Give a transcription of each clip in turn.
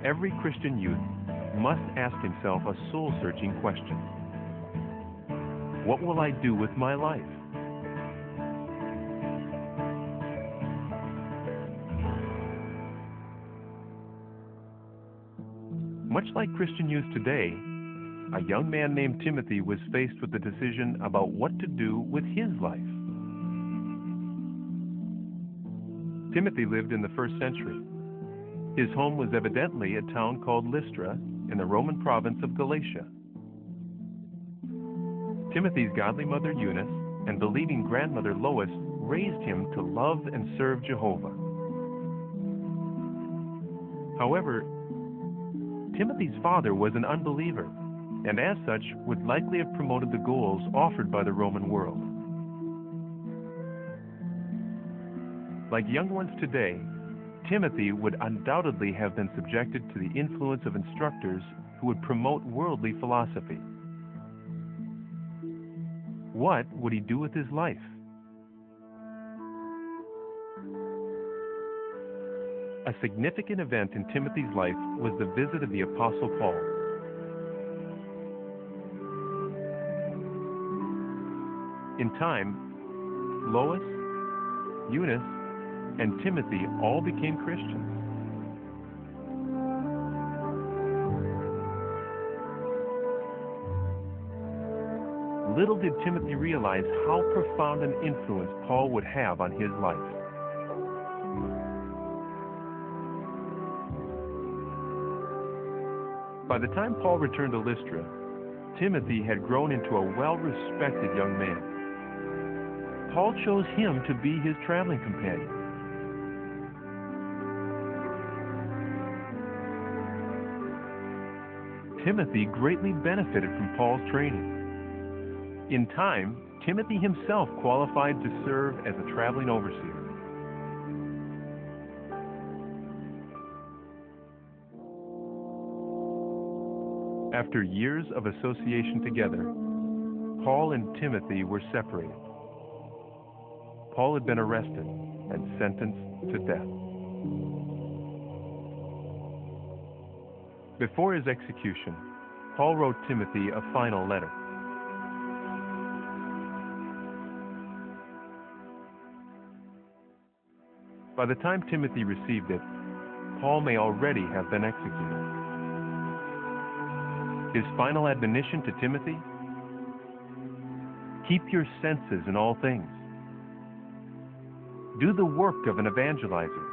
every Christian youth must ask himself a soul-searching question. What will I do with my life? Much like Christian youth today, a young man named Timothy was faced with the decision about what to do with his life. Timothy lived in the first century. His home was evidently a town called Lystra in the Roman province of Galatia. Timothy's godly mother Eunice and believing grandmother Lois raised him to love and serve Jehovah. However, Timothy's father was an unbeliever, and as such would likely have promoted the goals offered by the Roman world. Like young ones today, Timothy would undoubtedly have been subjected to the influence of instructors who would promote worldly philosophy. What would he do with his life? A significant event in Timothy's life was the visit of the Apostle Paul. In time, Lois, Eunice, and Timothy all became Christians. Little did Timothy realize how profound an influence Paul would have on his life. By the time Paul returned to Lystra, Timothy had grown into a well-respected young man. Paul chose him to be his traveling companion. Timothy greatly benefited from Paul's training. In time, Timothy himself qualified to serve as a traveling overseer. After years of association together, Paul and Timothy were separated. Paul had been arrested and sentenced to death. Before his execution, Paul wrote Timothy a final letter. By the time Timothy received it, Paul may already have been executed. His final admonition to Timothy: keep your senses in all things. Do the work of an evangelizer.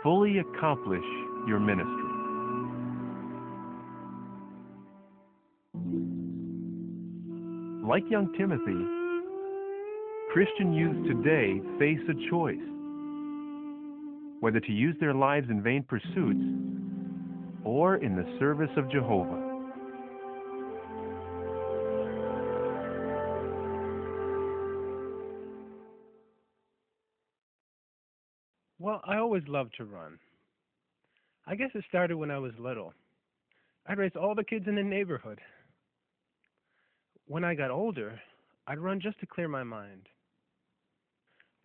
Fully accomplish your ministry. Like young Timothy, Christian youth today face a choice: whether to use their lives in vain pursuits or in the service of Jehovah. Well, I always loved to run. I guess it started when I was little. I'd race all the kids in the neighborhood. When I got older, I'd run just to clear my mind.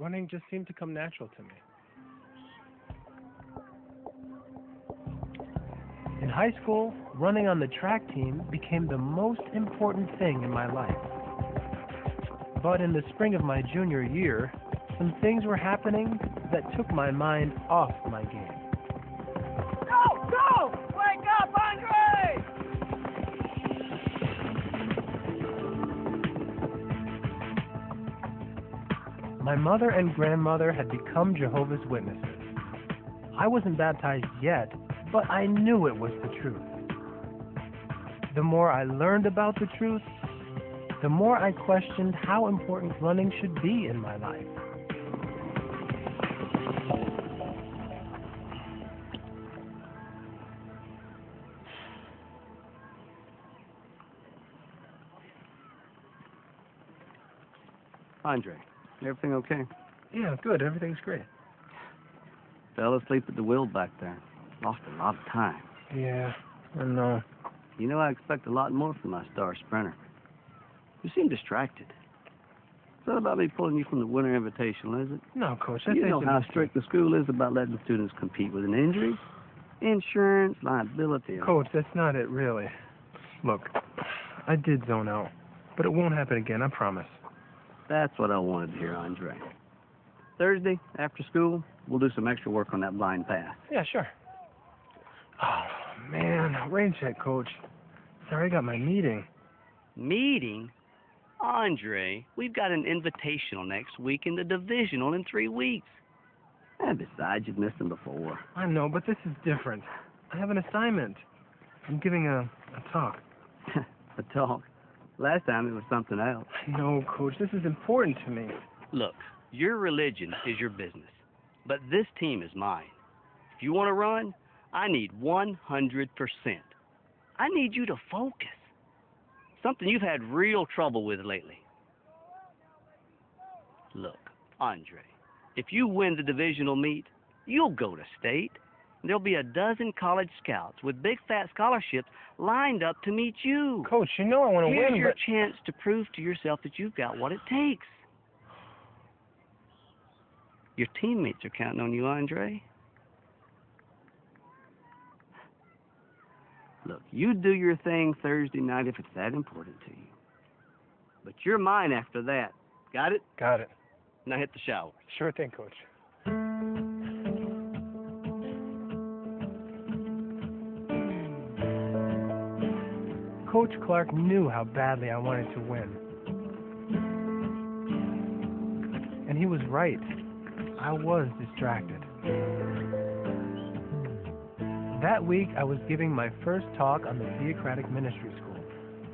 Running just seemed to come natural to me. In high school, running on the track team became the most important thing in my life. But in the spring of my junior year, some things were happening that took my mind off my game. Go! Go! Wake up, Andre! My mother and grandmother had become Jehovah's Witnesses. I wasn't baptized yet, but I knew it was the truth. The more I learned about the truth, the more I questioned how important running should be in my life. Andre, everything okay? Yeah, good. Everything's great. Fell asleep at the wheel back there. Lost a lot of time. Yeah, I know. You know, I expect a lot more from my star sprinter. You seem distracted. It's not about me pulling you from the winter invitational, is it? No, Coach. You know how strict the school is about letting students compete with an injury. Insurance, liability. Coach, that's not it, really. Look, I did zone out, but it won't happen again, I promise. That's what I wanted to hear, Andre. Thursday, after school, we'll do some extra work on that blind path. Yeah, sure. Oh, man, rain check, Coach. Sorry, I got my meeting. Meeting? Andre, we've got an invitational next week and the divisional in 3 weeks. And besides, you've missed them before. I know, but this is different. I have an assignment. I'm giving a talk. A talk. Last time it was something else. No, Coach, this is important to me. Look, your religion is your business, but this team is mine. If you want to run, I need 100%. I need you to focus. Something you've had real trouble with lately. Look, Andre, if you win the divisional meet, you'll go to state. There'll be a dozen college scouts with big fat scholarships lined up to meet you. Coach, you know I want to Here's win, your but... chance to prove to yourself that you've got what it takes. Your teammates are counting on you, Andre. Look, you do your thing Thursday night if it's that important to you. But you're mine after that. Got it? Got it. Now hit the shower. Sure thing, Coach. Coach Clark knew how badly I wanted to win. And he was right. I was distracted. That week, I was giving my first talk on the Theocratic Ministry School.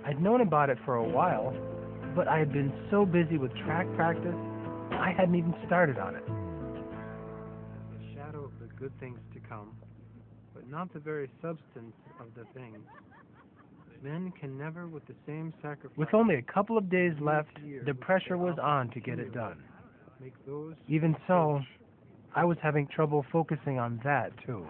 I'd known about it for a while, but I had been so busy with track practice, I hadn't even started on it. The shadow of the good things to come, but not the very substance of the things. Men can never with the same sacrifice. With only a couple of days left, the pressure was on to get it done. Even so, I was having trouble focusing on that, too.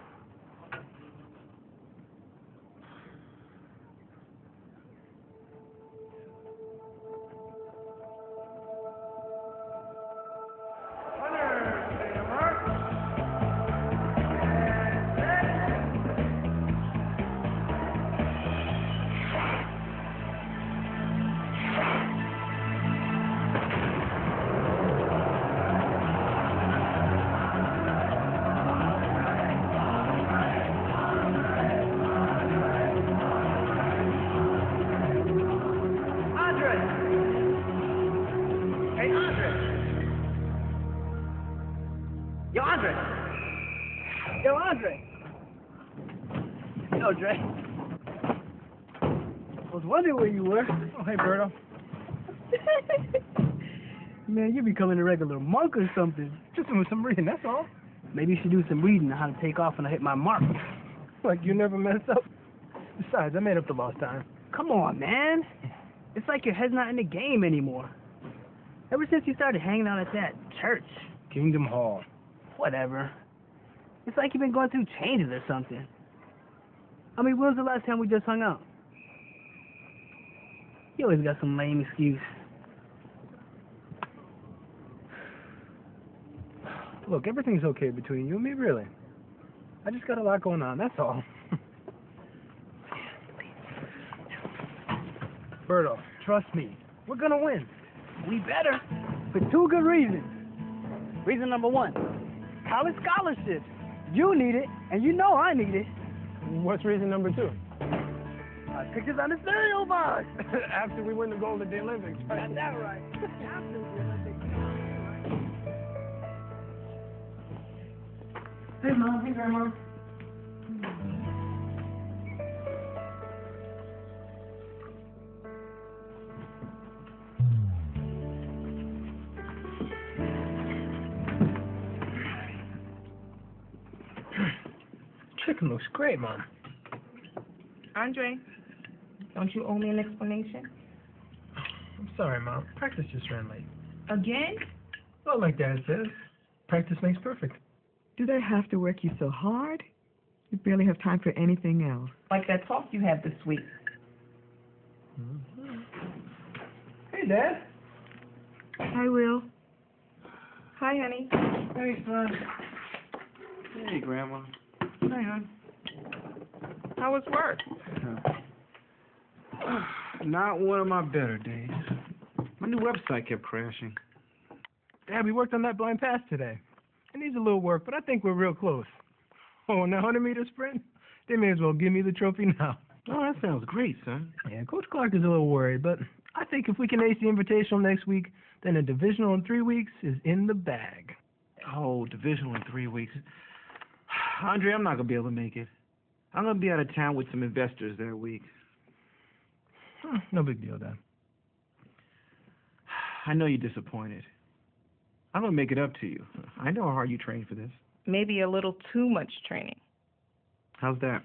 Yo, Dre. I was wondering where you were. Oh, hey, Berto. Man, you becoming a regular monk or something. Just doing some reading, that's all. Maybe you should do some reading on how to take off when I hit my mark. Like you never mess up? Besides, I made up the lost time. Come on, man. It's like your head's not in the game anymore. Ever since you started hanging out at that church. Kingdom Hall. Whatever. It's like you've been going through changes or something. I mean, when was the last time we just hung out? You always got some lame excuse. Look, everything's okay between you and me, really. I just got a lot going on, that's all. Berto, trust me. We're gonna win. We better. For two good reasons. Reason number one, college scholarships. You need it, and you know I need it. What's reason number two? My picture's on the stereo box. After we win the gold at the Olympics. Got that right. After the Olympics. Hey, Mom. Hey, Grandma. Chicken looks great, Mom. Andre, don't you owe me an explanation? I'm sorry, Mom. Practice just ran late. Again? Well, like Dad says, practice makes perfect. Do they have to work you so hard? You barely have time for anything else. Like that talk you had this week. Mm-hmm. Hey, Dad. Hi, Will. Hi, honey. Hey, son. Hey, Grandma. Hey, hon. How was work? Not one of my better days. My new website kept crashing. Dad, we worked on that blind pass today. It needs a little work, but I think we're real close. Oh, and the 100-meter sprint? They may as well give me the trophy now. Oh, that sounds great, son. Yeah, Coach Clark is a little worried, but I think if we can ace the Invitational next week, then a divisional in 3 weeks is in the bag. Oh, divisional in 3 weeks. Andre, I'm not going to be able to make it. I'm going to be out of town with some investors that week. No big deal, Dad. I know you're disappointed. I'm going to make it up to you. I know how hard you trained for this. Maybe a little too much training. How's that?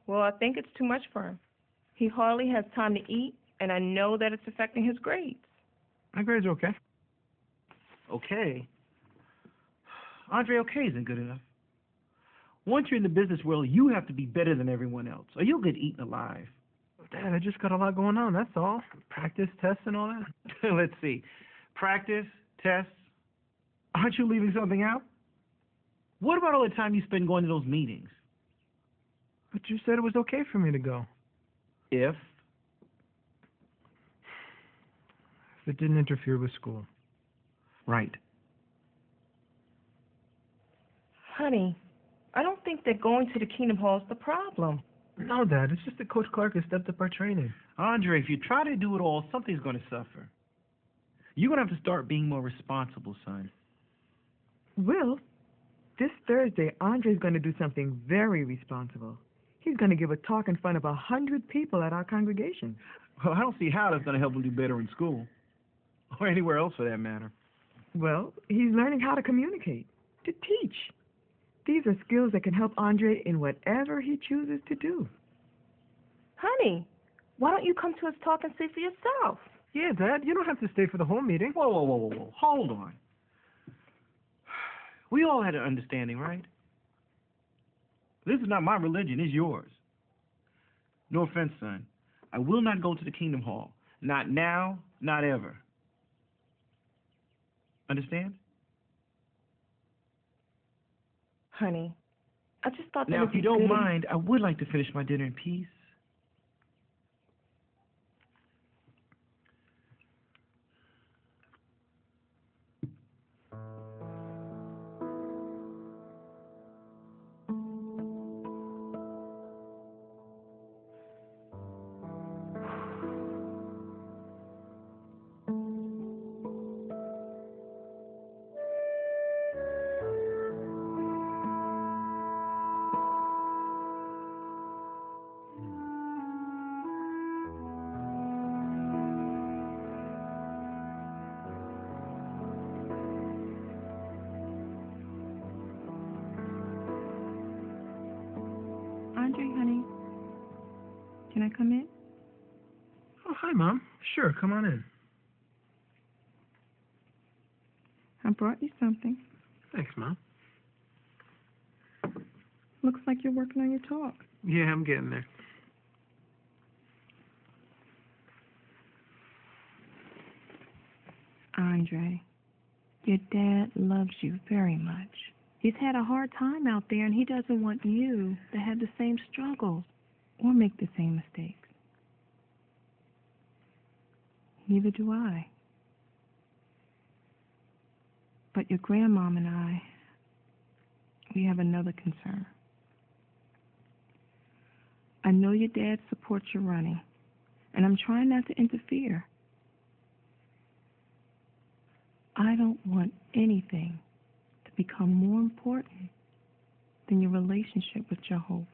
Well, I think it's too much for him. He hardly has time to eat, and I know that it's affecting his grades. My grades are okay. Okay? Andre, okay isn't good enough. Once you're in the business world, you have to be better than everyone else, or you'll get eaten alive. Dad, I just got a lot going on, that's all. Practice, tests, and all that. Let's see. Practice, tests. Aren't you leaving something out? What about all the time you spend going to those meetings? But you said it was okay for me to go. If it didn't interfere with school. Right. Honey, I don't think that going to the Kingdom Hall is the problem. No, Dad, it's just that Coach Clark has stepped up our training. Andre, if you try to do it all, something's going to suffer. You're going to have to start being more responsible, son. Will, this Thursday, Andre's going to do something very responsible. He's going to give a talk in front of 100 people at our congregation. Well, I don't see how that's going to help him do better in school. Or anywhere else, for that matter. Well, he's learning how to communicate, to teach. These are skills that can help Andre in whatever he chooses to do. Honey, why don't you come to his talk and see for yourself? Yeah, Dad, you don't have to stay for the whole meeting. Whoa. Hold on. We all had an understanding, right? This is not my religion, it's yours. No offense, son. I will not go to the Kingdom Hall. Not now, not ever. Understand? Honey, I just thought that Now, would if you be don't good. mind, I would like to finish my dinner in peace. Andre, honey, can I come in? Oh, hi, Mom. Sure, come on in. I brought you something. Thanks, Mom. Looks like you're working on your talk. Yeah, I'm getting there. Andre, your dad loves you very much. He's had a hard time out there, and he doesn't want you to have the same struggles or make the same mistakes. Neither do I. But your grandmom and I, we have another concern. I know your dad supports your running, and I'm trying not to interfere. I don't want anything to become more important than your relationship with Jehovah.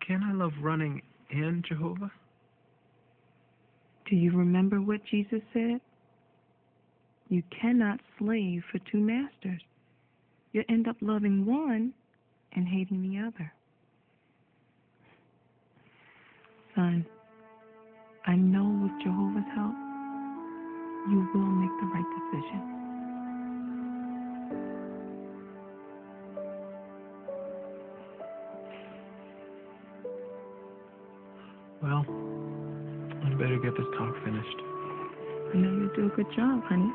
Can I love running and Jehovah? Do you remember what Jesus said? You cannot slave for two masters. You'll end up loving one and hating the other. Son, I know with Jehovah's help, you will make the right decision. Well, I better get this talk finished. I know you'll do a good job, honey.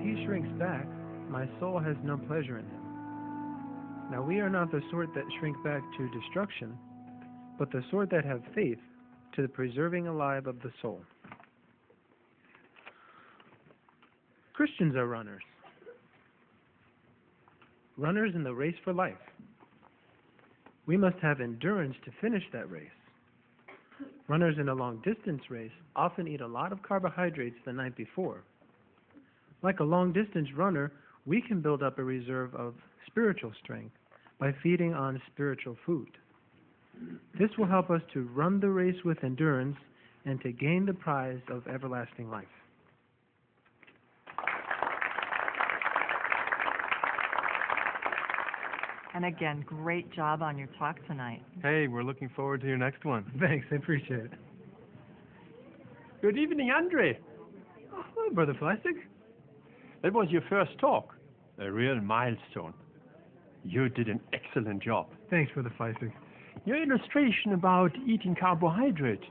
he shrinks back, my soul has no pleasure in him. Now we are not the sort that shrink back to destruction, but the sort that have faith to the preserving alive of the soul. Christians are runners. Runners in the race for life. We must have endurance to finish that race. Runners in a long-distance race often eat a lot of carbohydrates the night before. Like a long-distance runner, we can build up a reserve of spiritual strength by feeding on spiritual food. This will help us to run the race with endurance and to gain the prize of everlasting life. And again, great job on your talk tonight. Hey, we're looking forward to your next one. Thanks, I appreciate it. Good evening, Andre. Oh, hello, Brother Fleissig. That was your first talk. A real milestone. You did an excellent job. Thanks, Brother Fleissig. Your illustration about eating carbohydrate.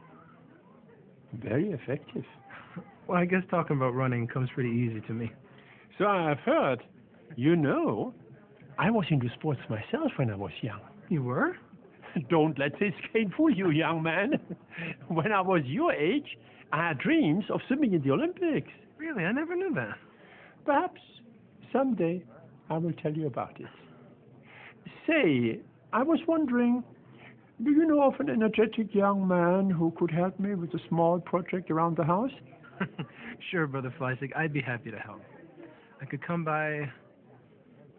Very effective. Well, I guess talking about running comes pretty easy to me. So I've heard. You know, I was into sports myself when I was young. You were? Don't let this cane fool you, young man. When I was your age, I had dreams of swimming in the Olympics. Really? I never knew that. Perhaps someday I will tell you about it. Say, I was wondering, do you know of an energetic young man who could help me with a small project around the house? Sure, Brother Fleissig. I'd be happy to help. I could come by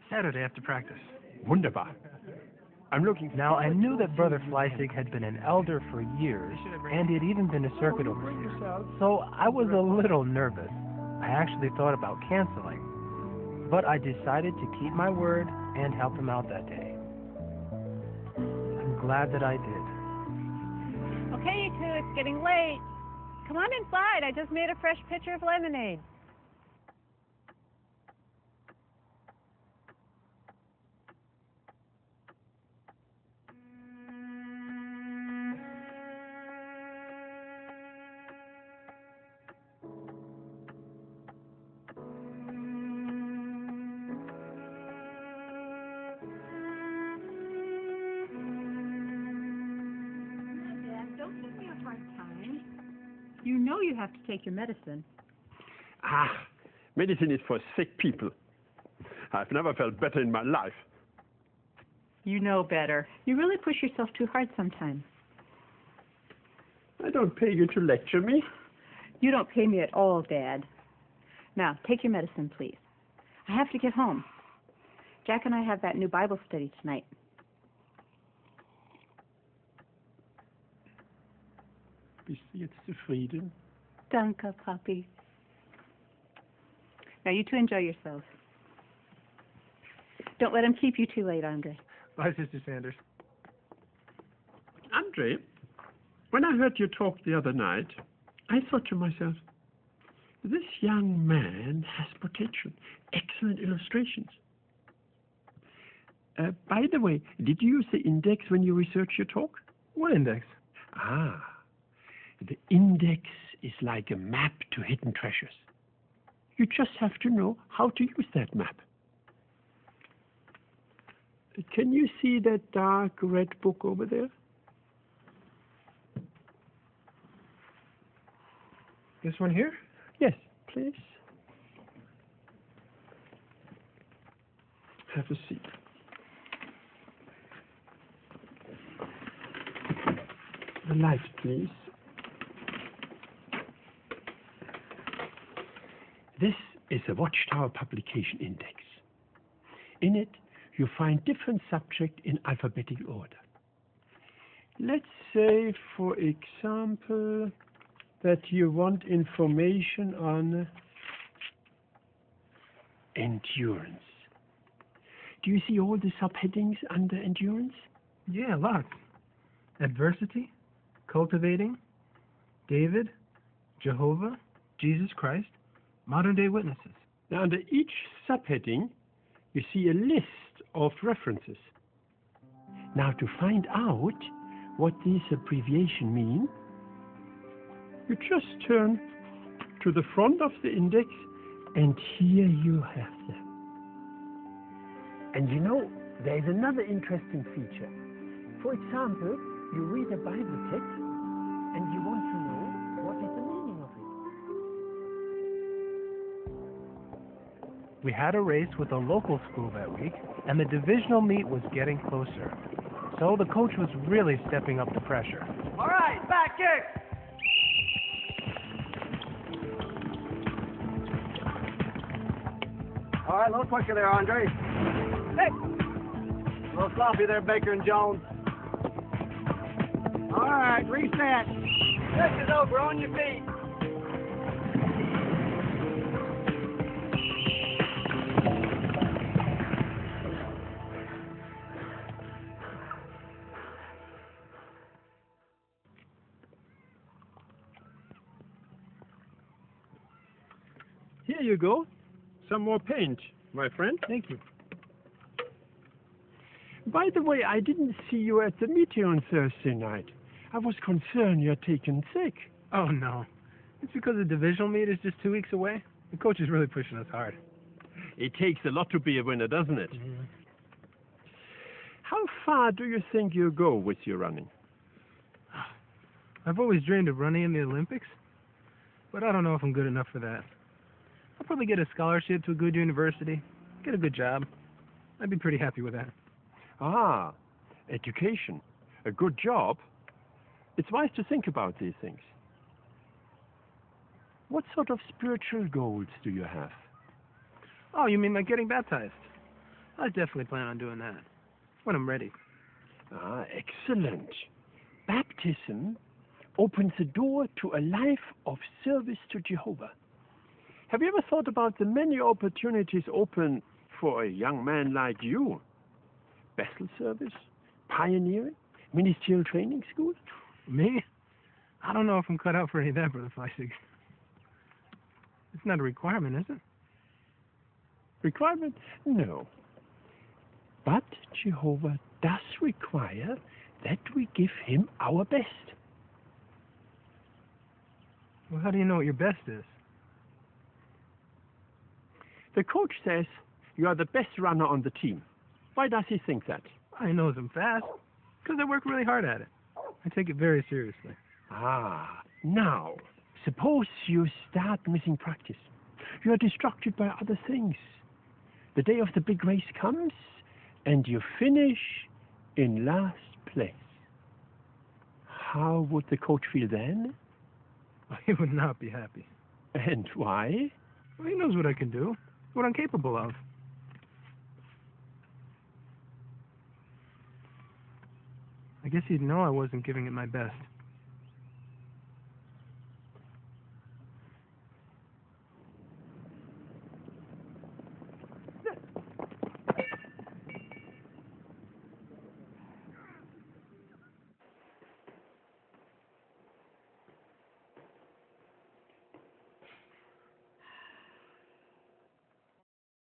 Saturday after practice. Wunderbar. I'm looking. Now, I knew that Brother Fleissig had been an elder for years, and he had even been a circuit overseer. So I was a little nervous. I actually thought about canceling, but I decided to keep my word and help him out that day. I'm glad that I did. Okay, you two, it's getting late. Come on inside. I just made a fresh pitcher of lemonade. Don't give me a hard time. You know you have to take your medicine. Ah, medicine is for sick people. I've never felt better in my life. You know better. You really push yourself too hard sometimes. I don't pay you to lecture me. You don't pay me at all, Dad. Now, take your medicine, please. I have to get home. Jack and I have that new Bible study tonight. Bist du jetzt zufrieden? Danke, Papi. Now, you two enjoy yourselves. Don't let him keep you too late, Andre. Bye, Sister Sanders. Andre, when I heard you talk the other night, I thought to myself, this young man has potential. Excellent illustrations. By the way, did you use the index when you researched your talk? What index? Ah, the index is like a map to hidden treasures. You just have to know how to use that map. Can you see that dark red book over there? This one here? Yes, please. Have a seat. The light, please. This is a Watchtower Publication Index. In it, you find different subjects in alphabetical order. Let's say, for example, that you want information on endurance. Do you see all the subheadings under endurance? Yeah, lots. Adversity, cultivating, David, Jehovah, Jesus Christ, modern-day witnesses. Now, under each subheading, you see a list of references. Now, to find out what these abbreviations mean, you just turn to the front of the index And here you have them. And you know, there is another interesting feature. For example, you read a Bible text and you want to know what is the meaning of it. We had a race with a local school that week, and the divisional meet was getting closer. So the coach was really stepping up the pressure. All right, back kick. All right, a little quicker there, Andre. Hey. A little sloppy there, Baker and Jones. All right, reset. This is over. On your feet. Here you go. Some more paint, my friend. Thank you. By the way, I didn't see you at the meeting on Thursday night. I was concerned you're taken sick. Oh, no. It's because the divisional meet is just 2 weeks away. The coach is really pushing us hard. It takes a lot to be a winner, doesn't it? Mm-hmm. How far do you think you'll go with your running? I've always dreamed of running in the Olympics, but I don't know if I'm good enough for that. I'll probably get a scholarship to a good university, get a good job. I'd be pretty happy with that. Ah, education. A good job. It's wise to think about these things. What sort of spiritual goals do you have? Oh, you mean like getting baptized? I definitely plan on doing that, when I'm ready. Ah, excellent. Baptism opens the door to a life of service to Jehovah. Have you ever thought about the many opportunities open for a young man like you? Bethel service, pioneering, ministerial training school? Me? I don't know if I'm cut out for any of that, Brother Fleissig. It's not a requirement, is it? Requirement? No. But Jehovah does require that we give him our best. Well, how do you know what your best is? The coach says you are the best runner on the team. Why does he think that? I know I'm fast, because I work really hard at it. I take it very seriously. Ah, now, suppose you start missing practice. You are distracted by other things. The day of the big race comes, and you finish in last place. How would the coach feel then? He would not be happy. And why? Well, he knows what I can do, what I'm capable of. I guess he'd know I wasn't giving it my best.